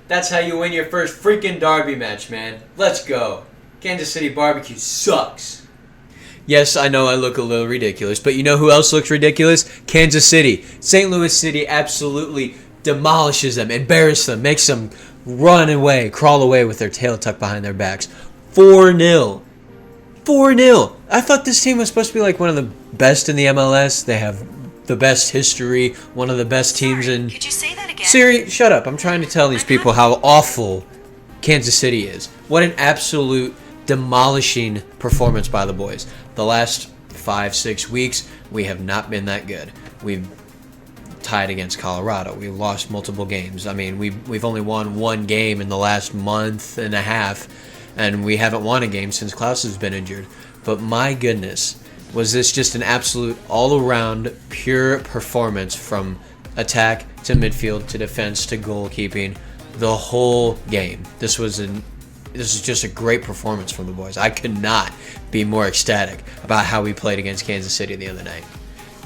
That's how you win your first freaking derby match, man. Let's go. Kansas City barbecue sucks. Yes, I know I look a little ridiculous, but you know who else looks ridiculous? Kansas City. St. Louis City absolutely demolishes them, embarrasses them, makes them run away, crawl away with their tail tucked behind their backs. 4-0. 4-0. I thought this team was supposed to be like one of the best in the MLS. They have the best history, one of the best teams in... Could you say that again? Siri, shut up. I'm trying to tell these people how awful Kansas City is. What an absolute demolishing performance by the boys. The last 5-6 weeks, we have not been that good. We've tied against Colorado. We lost multiple games. I mean, we've only won one game in the last month and a half, and we haven't won a game since Klaus has been injured. But my goodness, was this just an absolute all-around pure performance from attack to midfield to defense to goalkeeping, the whole game. This is just a great performance from the boys. I could not be more ecstatic about how we played against Kansas City the other night.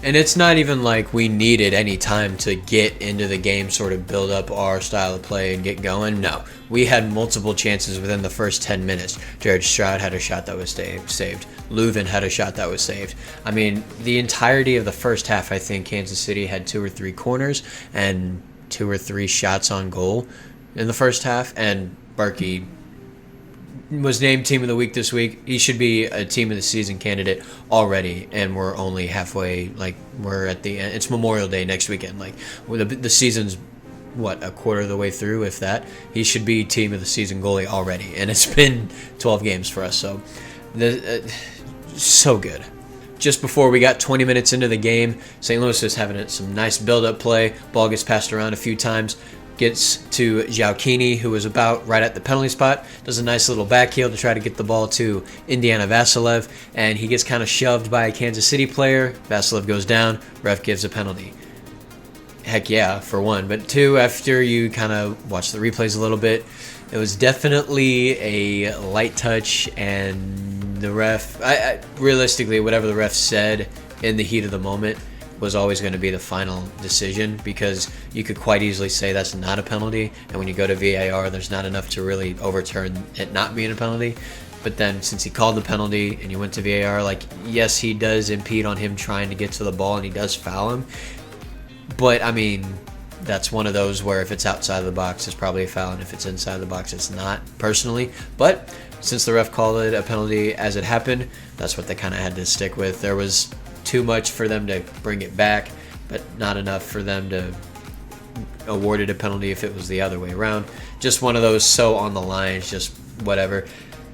And it's not even like we needed any time to get into the game, sort of build up our style of play and get going. No, we had multiple chances within the first 10 minutes. Jared Stroud had a shot that was saved. Leuven had a shot that was saved. I mean, the entirety of the first half, I think Kansas City had 2 or 3 corners and 2 or 3 shots on goal in the first half. And Berkey was named Team of the Week this week. He should be a Team of the Season candidate already, and we're only halfway. Like, we're at the end. It's Memorial Day next weekend. Like, the season's what, a quarter of the way through, if that. He should be Team of the Season goalie already, and it's been 12 games for us. So, so good. Just before we got 20 minutes into the game, St. Louis is having some nice build-up play. Ball gets passed around a few times. Gets to Joaquini, who was about right at the penalty spot, does a nice little backheel to try to get the ball to Indiana Vasilev, and he gets kind of shoved by a Kansas City player. Vasilev goes down, ref gives a penalty. Heck yeah, for one. But two, after you kind of watch the replays a little bit, it was definitely a light touch, and the ref, realistically, whatever the ref said in the heat of the moment was always going to be the final decision, because you could quite easily say that's not a penalty, and when you go to VAR, there's not enough to really overturn it not being a penalty. But then since he called the penalty and you went to VAR, like, yes, he does impede on him trying to get to the ball, and he does foul him. But, I mean, that's one of those where if it's outside of the box, it's probably a foul, and if it's inside the box, it's not, personally. But since the ref called it a penalty as it happened, that's what they kind of had to stick with. There was too much for them to bring it back, but not enough for them to award it a penalty if it was the other way around. Just one of those so on the line, it's just whatever.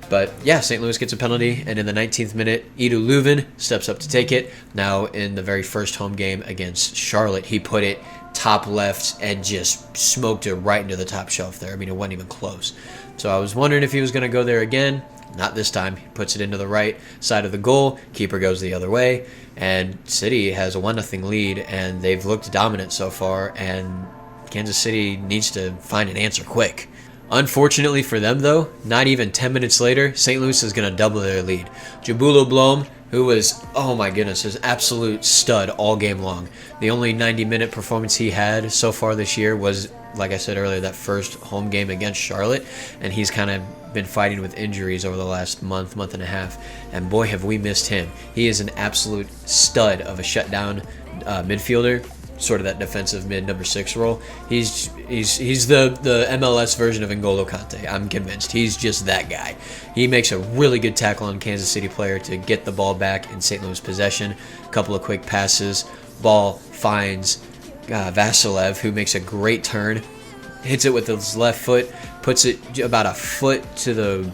But yeah, St. Louis gets a penalty, and in the 19th minute, Edu Leuven steps up to take it. Now, in the very first home game against Charlotte, he put it top left and just smoked it right into the top shelf there. I mean, it wasn't even close. So I was wondering if he was going to go there again. Not this time. He puts it into the right side of the goal. Keeper goes the other way. And City has a 1-0 lead, and they've looked dominant so far, and Kansas City needs to find an answer quick. Unfortunately for them, though, not even 10 minutes later, St. Louis is going to double their lead. Jabulo Blom, who was, oh my goodness, an absolute stud all game long. The only 90-minute performance he had so far this year was, like I said earlier, that first home game against Charlotte, and he's kind of been fighting with injuries over the last month and a half, and boy, have we missed him. He is an absolute stud of a shutdown midfielder, sort of that defensive mid number 6 role. He's the MLS version of N'Golo Kante. I'm convinced. He's just that guy. He makes a really good tackle on Kansas City player to get the ball back in St. Louis possession. A couple of quick passes. Ball finds Vasilev, who makes a great turn. Hits it with his left foot. Puts it about a foot to the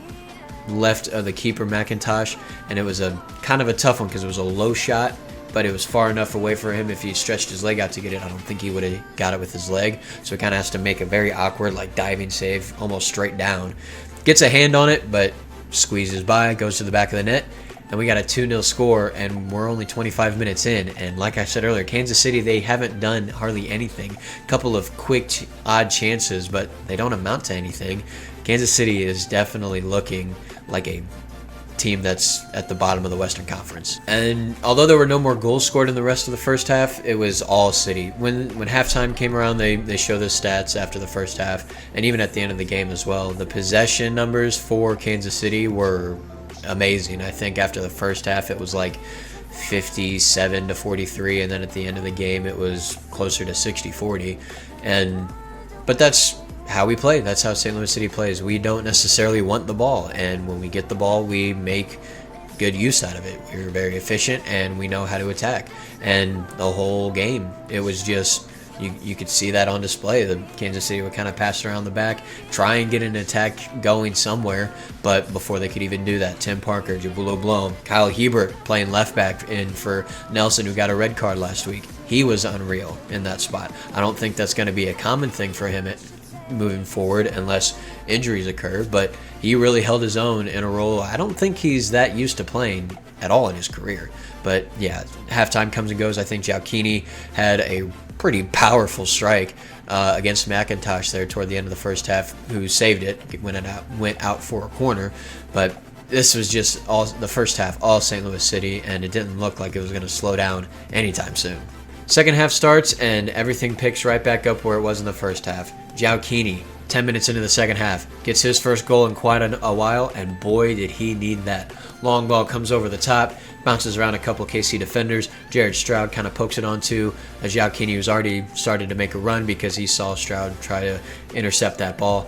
left of the keeper, McIntosh. And it was a kind of a tough one because it was a low shot, but it was far enough away for him. If he stretched his leg out to get it, I don't think he would have got it with his leg. So he kind of has to make a very awkward, like, diving save, almost straight down. Gets a hand on it, but squeezes by, goes to the back of the net. And we got a 2-0 score, and we're only 25 minutes in. And like I said earlier, Kansas City, they haven't done hardly anything. A couple of quick, odd chances, but they don't amount to anything. Kansas City is definitely looking like a team that's at the bottom of the Western Conference. And although there were no more goals scored in the rest of the first half, it was all City. When halftime came around, they show the stats after the first half, and even at the end of the game as well. The possession numbers for Kansas City were amazing. I think after the first half, it was like 57 to 43, and then at the end of the game, it was closer to 60-40. But that's how we play. That's how St. Louis City plays. We don't necessarily want the ball, and when we get the ball, we make good use out of it. We're very efficient, and we know how to attack. And the whole game, it was just, you could see that on display. The Kansas City would kind of pass around the back, try and get an attack going somewhere, but before they could even do that, Tim Parker, Jabulo Blom, Kyle Hebert playing left back in for Nelson, who got a red card last week. He was unreal in that spot. I don't think that's going to be a common thing for him moving forward unless injuries occur, but he really held his own in a role I don't think he's that used to playing at all in his career. But yeah, halftime comes and goes. I think Giacchini had a pretty powerful strike against McIntosh there toward the end of the first half, who saved it, went out for a corner. But this was just all the first half, all St. Louis City, and it didn't look like it was going to slow down anytime soon. Second half starts, and everything picks right back up where it was in the first half. Giacchini, 10 minutes into the second half, gets his first goal in quite a while, and boy, did he need that. Long ball comes over the top, bounces around a couple KC defenders. Jared Stroud kind of pokes it onto Giacchini, who's already started to make a run because he saw Stroud try to intercept that ball.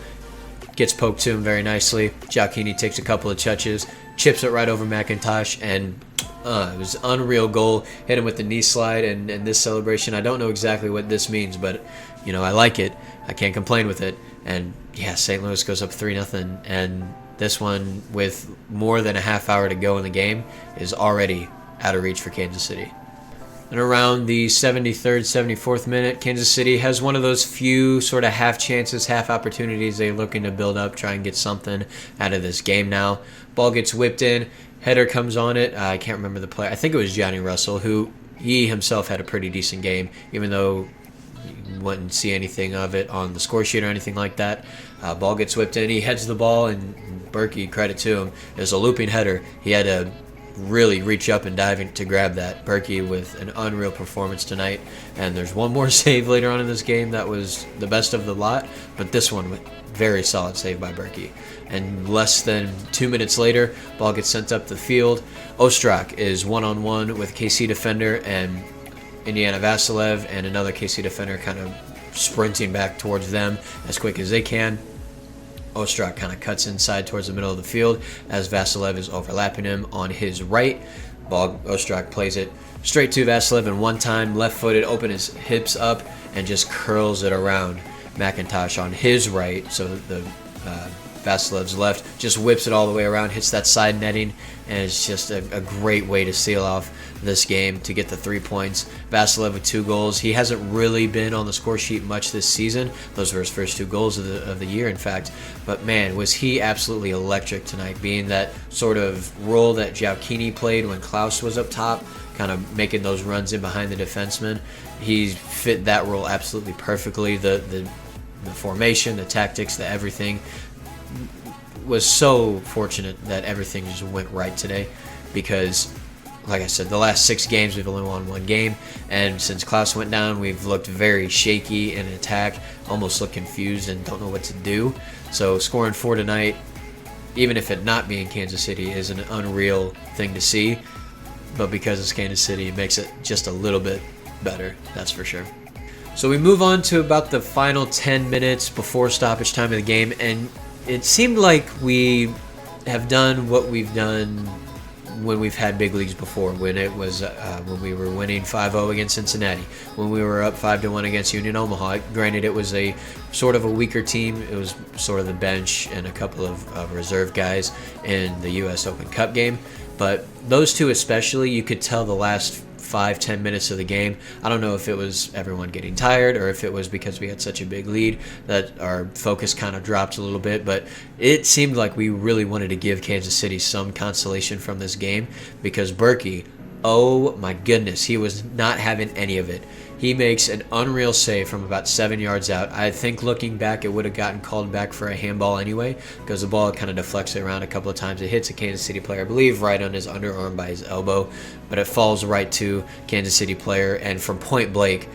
Gets poked to him very nicely. Giacchini takes a couple of touches, chips it right over McIntosh, and it was an unreal goal. Hit him with the knee slide, and this celebration, I don't know exactly what this means, but I like it. I can't complain with it. And yeah, St. Louis goes up 3-0, and this one, with more than a half hour to go in the game, is already out of reach for Kansas City. And around the 73rd, 74th minute, Kansas City has one of those few sort of half chances, half opportunities. They're looking to build up, try and get something out of this game now. Ball gets whipped in. Header comes on it. I can't remember the player. I think it was Johnny Russell, who he himself had a pretty decent game, even though you wouldn't see anything of it on the score sheet or anything like that. Ball gets whipped in. He heads the ball, and Berkey, credit to him, is a looping header. He had to really reach up and dive in to grab that. Berkey with an unreal performance tonight. And there's one more save later on in this game that was the best of the lot, but this one, very solid save by Berkey. And less than 2 minutes later, ball gets sent up the field. Ostrak is one-on-one with KC defender and Indiana Vasilev, and another KC defender kind of sprinting back towards them as quick as they can. Ostrak kind of cuts inside towards the middle of the field as Vasilev is overlapping him on his right. Ostrak plays it straight to Vasilev, and one time, left-footed, open his hips up, and just curls it around McIntosh on his right. So the Vasilev's left just whips it all the way around, hits that side netting, and it's just a great way to seal off this game to get the 3 points. Vasilev with 2 goals. He hasn't really been on the score sheet much this season. Those were his first 2 goals of the year, in fact. But man, was he absolutely electric tonight, being that sort of role that Giacchini played when Klaus was up top, kind of making those runs in behind the defenseman. He fit that role absolutely perfectly. The formation, the tactics, the everything. Was so fortunate that everything just went right today, because like I said, the last 6 games we've only won 1 game, and since Klaus went down, we've looked very shaky in attack, almost look confused and don't know what to do. So scoring 4 tonight, even if it not being Kansas City, is an unreal thing to see, but because it's Kansas City, it makes it just a little bit better, that's for sure. So we move on to about the final 10 minutes before stoppage time of the game, and it seemed like we have done what we've done when we've had big leagues before, when it was when we were winning 5-0 against Cincinnati, when we were up 5-1 against Union Omaha. Granted, it was a sort of a weaker team. It was sort of the bench and a couple of reserve guys in the U.S. Open Cup game. But those two especially, you could tell the last 5-10 minutes of the game. I don't know if it was everyone getting tired or if it was because we had such a big lead that our focus kind of dropped a little bit, but it seemed like we really wanted to give Kansas City some consolation from this game, because Berkey, Oh my goodness, he was not having any of it. He makes an unreal save from about 7 yards out. I think looking back, it would have gotten called back for a handball anyway, because the ball kind of deflects around a couple of times. It hits a Kansas City player, I believe, right on his underarm by his elbow, but it falls right to Kansas City player. And from point blank,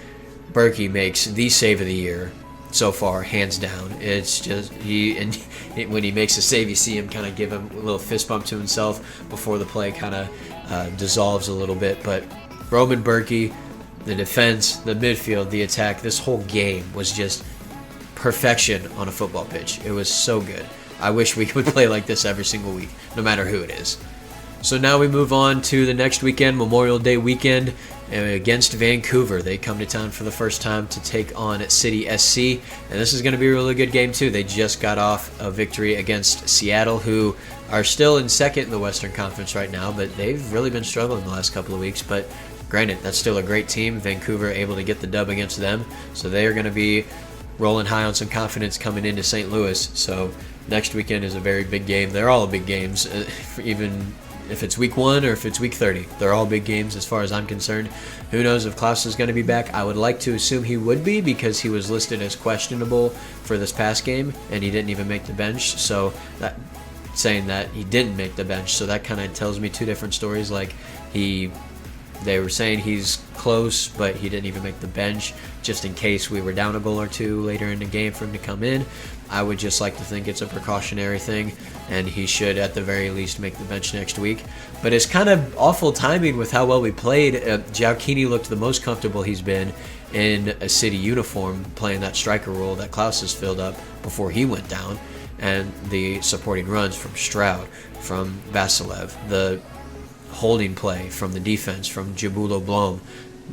Berkey makes the save of the year so far, hands down. It's just when he makes a save, you see him kind of give him a little fist bump to himself before the play kind of dissolves a little bit. But Roman Berkey, the defense, the midfield, the attack, this whole game was just perfection on a football pitch. It was so good. I wish we could play like this every single week, no matter who it is. So now we move on to the next weekend, Memorial Day weekend, against Vancouver. They come to town for the first time to take on City SC, and this is going to be a really good game too. They just got off a victory against Seattle, who are still in second in the Western Conference right now, but they've really been struggling the last couple of weeks. But granted, that's still a great team. Vancouver able to get the dub against them, so they are going to be rolling high on some confidence coming into St. Louis. So next weekend is a very big game. They're all big games, even if it's week 1 or if it's week 30. They're all big games as far as I'm concerned. Who knows if Klaus is going to be back? I would like to assume he would be, because he was listed as questionable for this past game and he didn't even make the bench. So that saying that he didn't make the bench, so that kind of tells me two different stories. Like they were saying he's close, but he didn't even make the bench just in case we were down a goal or two later in the game for him to come in. I would just like to think it's a precautionary thing, and he should at the very least make the bench next week. But it's kind of awful timing with how well we played. Giacchini looked the most comfortable he's been in a City uniform, playing that striker role that Klaus has filled up before he went down, and the supporting runs from Stroud, from Vasilev, the holding play from the defense, from Jabulo Blom.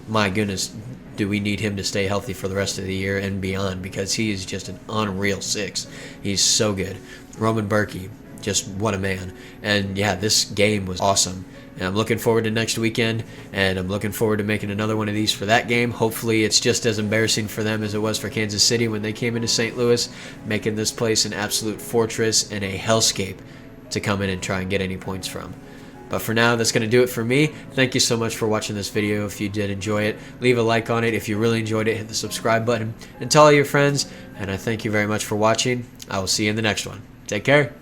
My goodness, do we need him to stay healthy for the rest of the year and beyond, because he is just an unreal 6. He's so good. Roman Berkey, just what a man. And yeah, this game was awesome. And I'm looking forward to next weekend, and I'm looking forward to making another one of these for that game. Hopefully it's just as embarrassing for them as it was for Kansas City when they came into St. Louis, making this place an absolute fortress and a hellscape to come in and try and get any points from. But for now, that's going to do it for me. Thank you so much for watching this video. If you did enjoy it, leave a like on it. If you really enjoyed it, hit the subscribe button and tell all your friends. And I thank you very much for watching. I will see you in the next one. Take care.